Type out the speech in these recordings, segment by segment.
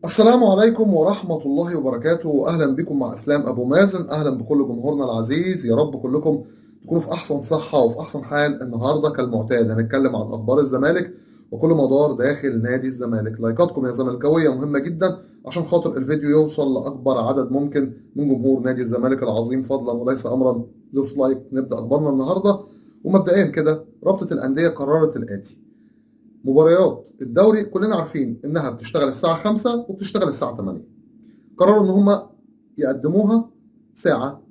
السلام عليكم ورحمة الله وبركاته. أهلا بكم مع إسلام أبو مازن. أهلا بكل جمهورنا العزيز. يا رب كلكم تكونوا في أحسن صحة وفي أحسن حال. النهاردة كالمعتاد هنتكلم عن أخبار الزمالك وكل مدار داخل نادي الزمالك. لايكاتكم يا زملكاوية مهمة جدا عشان خاطر الفيديو يوصل لأكبر عدد ممكن من جمهور نادي الزمالك العظيم فضلا وليس أمرا. دوس لايك نبدأ أخبارنا النهاردة. ومبدئيا كده رابطة الأندية قررت الآتي: مباريات الدوري كلنا عارفين انها بتشتغل الساعة 5 وبتشتغل الساعة 8. قرروا ان هم يقدموها ساعة،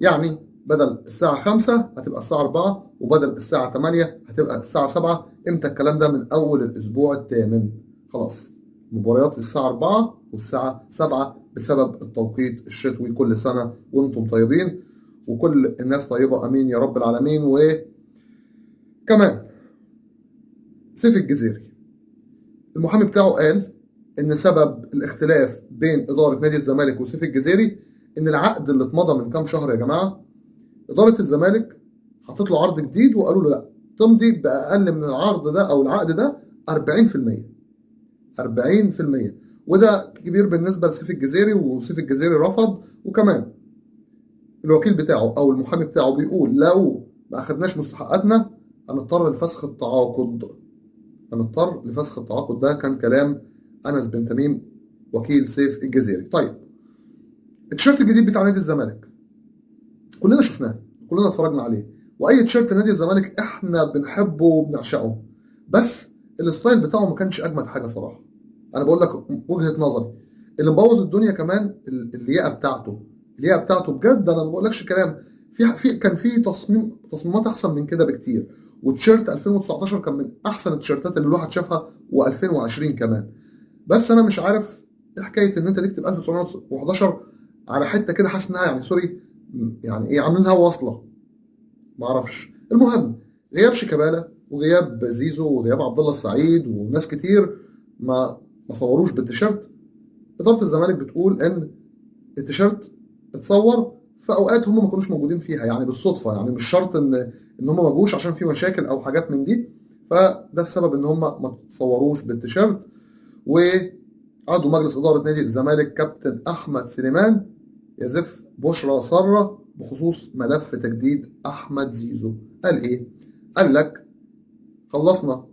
يعني بدل الساعة 5 هتبقى الساعة 4، وبدل الساعة 8 هتبقى الساعة 7. امتى الكلام ده؟ من اول الاسبوع الثامن. خلاص مباريات الساعة 4 والساعة 7 بسبب التوقيت الشتوي. كل سنة وانتم طيبين وكل الناس طيبة، امين يا رب العالمين. وكمان سيف الجزيري المحامي بتاعه قال ان سبب الاختلاف بين اداره نادي الزمالك وسيف الجزيري ان العقد اللي اتمضى من كام شهر يا جماعه، اداره الزمالك حطت له عرض جديد وقالوا له لا تمضي باقل من العرض ده او العقد ده 40%. 40%، وده كبير بالنسبه لسيف الجزيري، وسيف الجزيري رفض. وكمان الوكيل بتاعه او المحامي بتاعه بيقول لو ما اخدناش مستحقاتنا هنضطر لفسخ التعاقد. هنضطر لفسخ التعاقد. ده كان كلام انس بن تميم وكيل سيف الجزيري. طيب التيشيرت الجديد بتاع نادي الزمالك كلنا شفناه، كلنا اتفرجنا عليه، واي تيشيرت نادي الزمالك احنا بنحبه وبنعشقه، بس الستايل بتاعه ما كانش اجمد حاجه صراحه. انا بقول لك وجهه نظري. اللي مبوظ الدنيا كمان اللياقه بتاعته. اللياقه بتاعته بجد انا ما بقولكش كلام. كان في تصميمات احسن من كده بكتير. وتيشيرت 2019 كان من احسن التيشيرتات اللي الواحد شافها، و2020 كمان. بس انا مش عارف ايه حكايه ان انت تكتب 1911 على حته كده، حاسس انها يعني سوري، يعني ايه عاملينها واصله. ما اعرفش. المهم غياب شيكابالا وغياب زيزو وغياب عبد الله السعيد وناس كتير ما صوروش بالتيشيرت. اداره الزمالك بتقول ان التيشيرت اتصور في اوقات هم ما كانوش موجودين فيها، يعني بالصدفه، يعني مش شرط ان هم ما جوش عشان في مشاكل او حاجات من دي. فده السبب ان هم ما تصوروش بالتيشيرت. وعضو مجلس اداره نادي الزمالك كابتن احمد سليمان يزف بشرى ساره بخصوص ملف تجديد احمد زيزو. قال ايه؟ قال لك خلصنا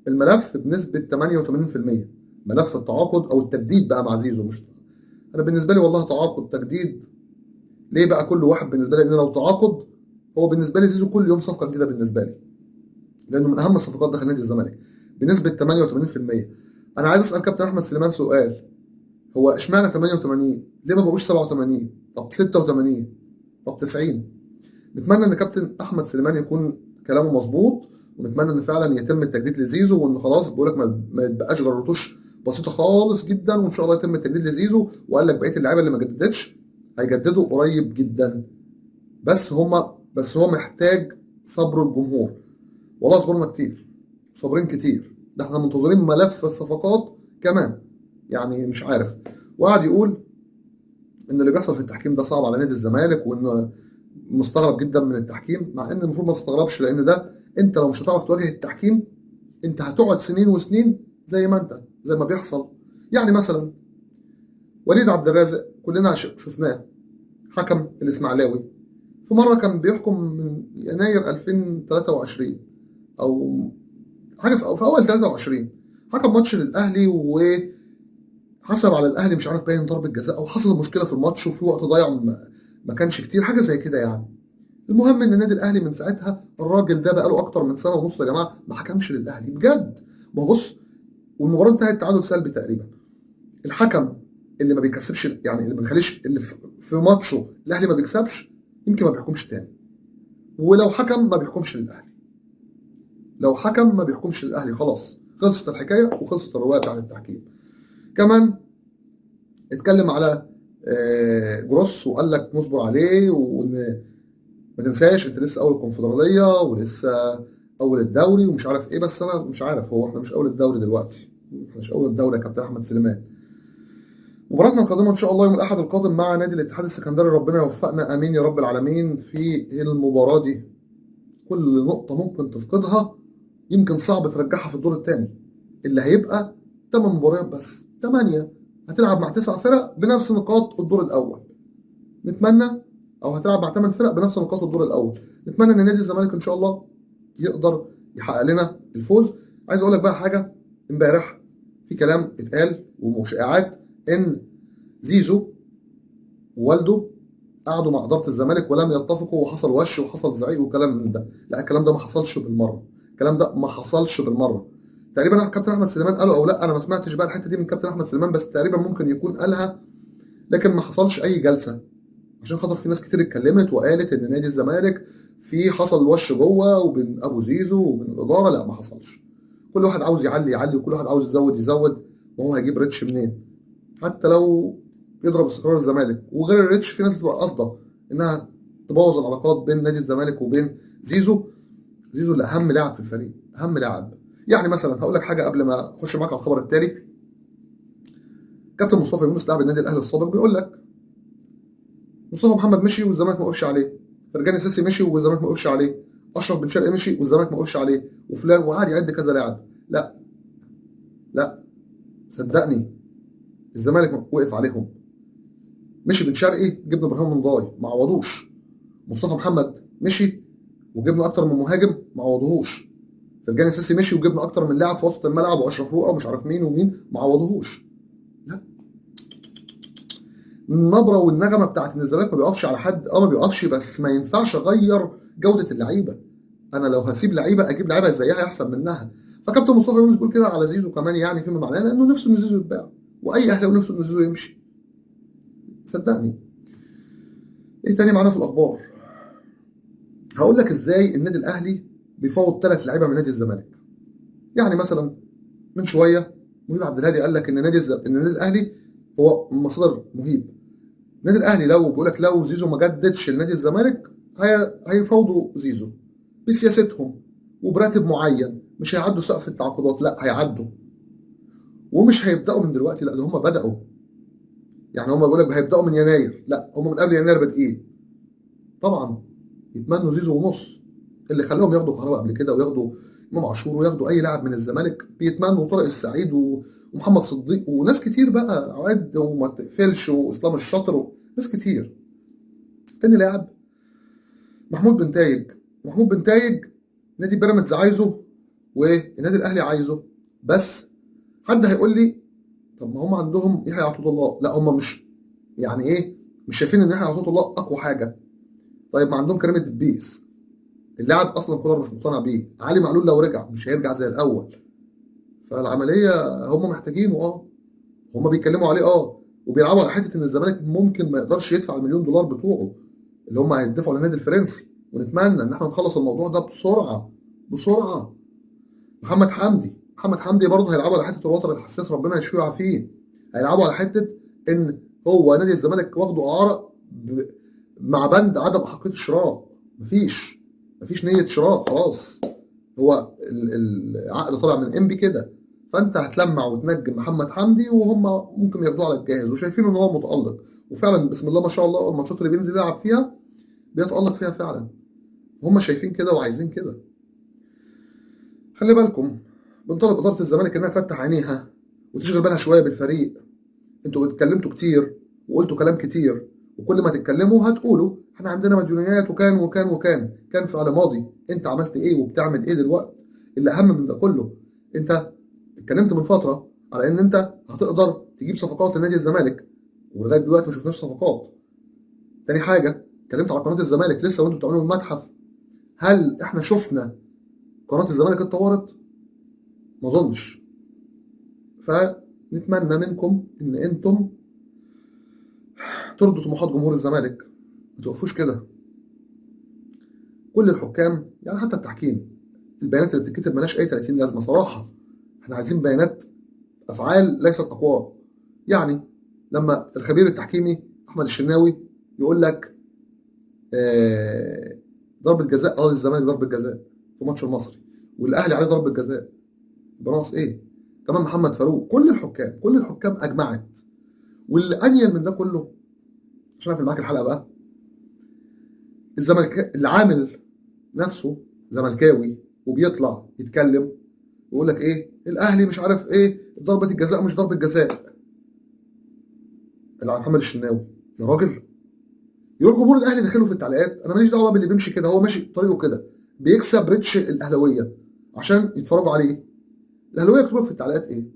الملف بنسبه 88%. ملف التعاقد او التجديد بقى مع زيزو. مش انا بالنسبه لي والله تعاقد تجديد ليه بقى؟ كل واحد بالنسبه لي، ان لو تعاقد هو بالنسبه لي زيزو كل يوم صفقه جديده بالنسبه لي، لانه من اهم الصفقات داخل نادي الزمالك بنسبه 88%. انا عايز اسال كابتن احمد سليمان سؤال: هو اشمعنى 88؟ ليه ما بقوش 87؟ طب 86؟ طب 90؟ نتمنى ان كابتن احمد سليمان يكون كلامه مظبوط، ونتمنى ان فعلا يتم التجديد لزيزو، وان خلاص بيقول لك ما يتبقاش غير رتوش بسيطه خالص جدا، وان شاء الله يتم التجديد لزيزو. وقال لك بقيه اللعيبه اللي ما جددتش هيجددوا قريب جدا. بس هو محتاج صبر الجمهور. والله صبرنا كتير، صابرين كتير. ده احنا منتظرين ملف الصفقات كمان، يعني مش عارف. وقعد يقول ان اللي بيحصل في التحكيم ده صعب على نادي الزمالك، وان مستغرب جدا من التحكيم، مع ان المفروض ما تستغربش، لان ده انت لو مش هتعرف تواجه التحكيم انت هتقعد سنين وسنين زي ما بيحصل. يعني مثلا وليد عبد الرازق كلنا شفناه، حكم الاسماعيلاوي، في مره كان بيحكم من يناير 2023 او حاجه في اول 23، حكم ماتش للاهلي وحسب على الاهلي مش عارف باين ضربه جزاء، او حصل مشكله في الماتش وفي وقت ضايع ما كانش كتير، حاجه زي كده يعني. المهم ان النادي الاهلي من ساعتها، الراجل ده بقى له اكتر من سنه ونص يا جماعه ما حكمش للاهلي بجد. ما هو بص، والمباراه انتهت تعادل سلبي تقريبا. الحكم اللي ما بيكسبش، يعني اللي ما بيخليش اللي في ماتشه الاهلي ما بيكسبش، يمكن ما بيحكمش تاني. ولو حكم ما بيحكمش للاهلي. لو حكم ما بيحكمش للاهلي خلاص خلصت الحكايه وخلصت الروايه بتاعت التحكيم. كمان اتكلم على جروس وقال لك نصبر عليه، وان ما تنساش انت لسه اول الكونفدراليه ولسه اول الدوري ومش عارف ايه. بس انا مش عارف، هو احنا مش اول الدوري دلوقتي؟ احنا مش اول الدوري يا كابتن احمد سليمان. مباراتنا القادمه ان شاء الله يوم الاحد القادم مع نادي الاتحاد السكندري. ربنا يوفقنا امين يا رب العالمين في المباراه دي. كل نقطه ممكن تفقدها يمكن صعب ترجعها في الدور الثاني، اللي هيبقى 8 مباريات بس. 8 هتلعب مع 9 فرق بنفس نقاط الدور الاول. نتمنى، او هتلعب مع 8 فرق بنفس نقاط الدور الاول. نتمنى ان نادي الزمالك ان شاء الله يقدر يحقق لنا الفوز. عايز اقول لك بقى حاجه، امبارح في كلام اتقال وشائعات ان زيزو ووالده قعدوا مع اداره الزمالك ولم يتفقوا وحصل وش وحصل زعيق وكلام من ده. لا، الكلام ده ما حصلش بالمره، الكلام ده ما حصلش بالمره. تقريبا كابتن احمد سليمان قاله او لا، انا ما سمعتش بقى الحته دي من كابتن احمد سليمان، بس تقريبا ممكن يكون قالها، لكن ما حصلش اي جلسه. عشان خاطر في ناس كتير اتكلمت وقالت ان نادي الزمالك في حصل وش جوه وبين ابو زيزو وبين الاداره. لا، ما حصلش. كل واحد عاوز يعلي يعلي، وكل واحد عاوز يزود يزود، وهو هيجيب ريتش منين؟ حتى لو يضرب استقرار الزمالك. وغير الريتش في ناس بتبقى قاصده انها تبوظ العلاقات بين نادي الزمالك وبين زيزو. زيزو اللي اهم لاعب في الفريق، اهم لاعب. يعني مثلا هقول لك حاجه قبل ما اخش معاك على الخبر التالي. كابتن مصطفى يونس لاعب النادي الاهلي السابق بيقول لك مصطفى محمد مشي والزمالك ما وقفش عليه، فرجاني ساسي مشي والزمالك ما وقفش عليه، اشرف بن شرقي مشي والزمالك ما وقفش عليه، وفلان، وقعد يعد كذا لاعب. لا لا، صدقني الزمالك وقف عليهم. مشي بن شرقي، جبنا ابراهيم منضاي ما عوضوش. مصطفى محمد مشي وجبنا اكتر من مهاجم ما عوضوهوش. فرجاني ساسي مشي وجبنا اكتر من لاعب في وسط الملعب، واشرف روقه ومش عارف مين ومين ما عوضوهوش. لا، النبره والنغمه بتاعت ان الزمالك ما بيقفش على حد، ما بيقفش، بس ما ينفعش اغير جوده اللعيبه. انا لو هسيب لعيبه اجيب لعيبه زيها احسن منها. فكابتن مصطفى يونس بيقول كده على زيزو كمان، يعني فيما معناه انه نفسه ان زيزو يتباع، واي اهلاوي نفسه ان زيزو يمشي. صدقني. ايه تاني معانا في الاخبار؟ هقول لك ازاي النادي الاهلي بيفاوض 3 لعيبه من نادي الزمالك. يعني مثلا من شويه مهيب عبد الهادي قال لك ان النادي الاهلي هو مصدر مهيب. النادي الاهلي لو بيقول لك لو زيزو ما جددش لنادي الزمالك هيفاوضوا زيزو بسياستهم وبراتب معين. مش هيعدوا سقف التعاقدات، لا هيعدوا. ومش هيبداوا من دلوقتي، لا ده هم بداوا. يعني هم بيقول لك هيبداوا من يناير، لا هم من قبل يناير بادئين. طبعا يتمنوا زيزو ونص. اللي خلاهم ياخدوا كهرباء قبل كده وياخدوا امام عاشور وياخدوا اي لاعب من الزمالك بيتمنوا طارق السعيد ومحمد صديق وناس كتير بقى، عواد وما تقفلش واسلام الشاطر ناس كتير. تاني لاعب محمود بنتايج. محمود بنتايج نادي بيراميدز عايزه والنادي الاهلي عايزه. بس حد هيقول لي طب ما هم عندهم يحيى عطيه الله. لا، هم مش يعني ايه، مش شايفين ان يحيى عطيه الله اقوى حاجه. طيب ما عندهم كريم الدبيس، اللاعب اصلا كولر مش مقتنع بيه. علي معلول لو رجع مش هيرجع زي الاول. فالعمليه هم محتاجينه. هم بيتكلموا عليه وبيلعبوا على حته ان الزمالك ممكن ما يقدرش يدفع المليون دولار بتوعه اللي هم هيدفعوا للنادي الفرنسي. ونتمنى ان احنا نخلص الموضوع ده بسرعه بسرعه. محمد حمدي برضه هيلعبوا على حته الوتر الحساس، ربنا يشفيه ويعافيه. هيلعبوا على حته ان هو نادي الزمالك واخده اعاره مع بند عدم احقيه الشراء. مفيش نيه شراء خلاص. هو العقد طالع من انبي كده، فانت هتلمع وتنجم محمد حمدي وهم ممكن ياخدوه على الجاهز، وشايفين ان هو متالق. وفعلا بسم الله ما شاء الله الماتشات اللي بينزل يلعب فيها بيتالق فيها فعلا. هم شايفين كده وعايزين كده. خلي بالكم، بنطالب اداره الزمالك انها تفتح عينيها وتشغل بالها شويه بالفريق. انتوا اتكلمتوا كتير وقلتوا كلام كتير، وكل ما تتكلموا هتقولوا احنا عندنا مديونيات وكان وكان وكان. كان فعل ماضي. انت عملت ايه وبتعمل ايه دلوقتي؟ اللي اهم من ده كله، انت اتكلمت من فتره على ان انت هتقدر تجيب صفقات لنادي الزمالك، ولغايه دلوقتي ما شفناش صفقات. تاني حاجه اتكلمت على قناه الزمالك لسه وانتوا بتعملوا المتحف. هل احنا شفنا قناه الزمالك اتطورت؟ ما اظنش. فنتمنى منكم ان انتم ترضوا طموحات جمهور الزمالك، ما توقفوش كده. كل الحكام يعني حتى التحكيم، البيانات اللي بتتكتب ملهاش اي 30 لازمه صراحه. احنا عايزين بيانات افعال ليست اقوال. يعني لما الخبير التحكيمي احمد الشناوي يقول لك ضربه جزاء للزمالك، ضربه جزاء في ماتش المصري، والاهلي عليه ضربه جزاء، يبقى ناقص ايه؟ كمان محمد فاروق. كل الحكام اجمعت. واللي انيل من ده كله، عشان اقفل معاك الحلقه بقى، الزمالك اللي عامل نفسه زملكاوي وبيطلع يتكلم ويقول لك ايه الاهلي مش عارف ايه ضربه الجزاء مش ضربه جزاء. اللي على محمد الشناوي يا راجل، يروح جمهور الاهلي داخله في التعليقات. انا ماليش دعوه باللي بيمشي كده، هو ماشي طريقه كده، بيكسب ريتش الاهلاويه عشان يتفرجوا عليه. الاهلاويه يكتبوا لك في التعليقات ايه؟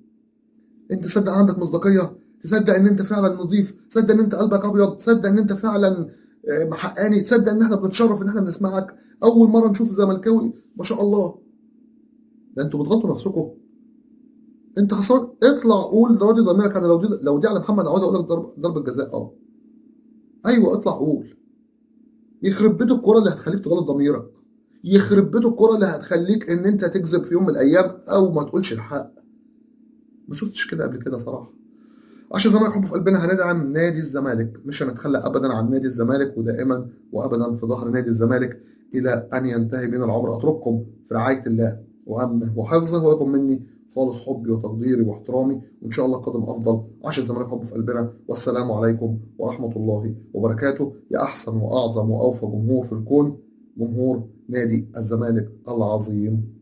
انت تصدق عندك مصداقيه؟ تصدق ان انت فعلا نظيف؟ تصدق ان انت قلبك ابيض؟ تصدق ان انت فعلا محقاني؟ تصدق ان احنا بنتشرف ان احنا بنسمعك؟ اول مره نشوف زملكاوي ما شاء الله. ده انتوا بتغلطوا نفسكم. انت خسران، اطلع قول راضي ضميرك. انا لو دي على محمد عواد اقول لك ضربه جزاء. ايوه اطلع قول. يخرب بيت الكوره اللي هتخليك تغلط ضميرك، يخرب بيت الكوره اللي هتخليك ان انت تكذب في يوم من الايام او ما تقولش الحق. ما شفتش كده قبل كده صراحه. عشان الزمالك حب في قلبنا هندعم نادي الزمالك، مش هنتخلى ابدا عن نادي الزمالك، ودائما وابدا في ظهر نادي الزمالك الى ان ينتهي بنا العمر. اترككم في رعايه الله وامنه وحفظه، ولكم مني خالص حبي وتقديري واحترامي، وان شاء الله قادم افضل. عشان الزمالك حب في قلبنا، والسلام عليكم ورحمه الله وبركاته. يا احسن واعظم واوفى جمهور في الكون، جمهور نادي الزمالك العظيم.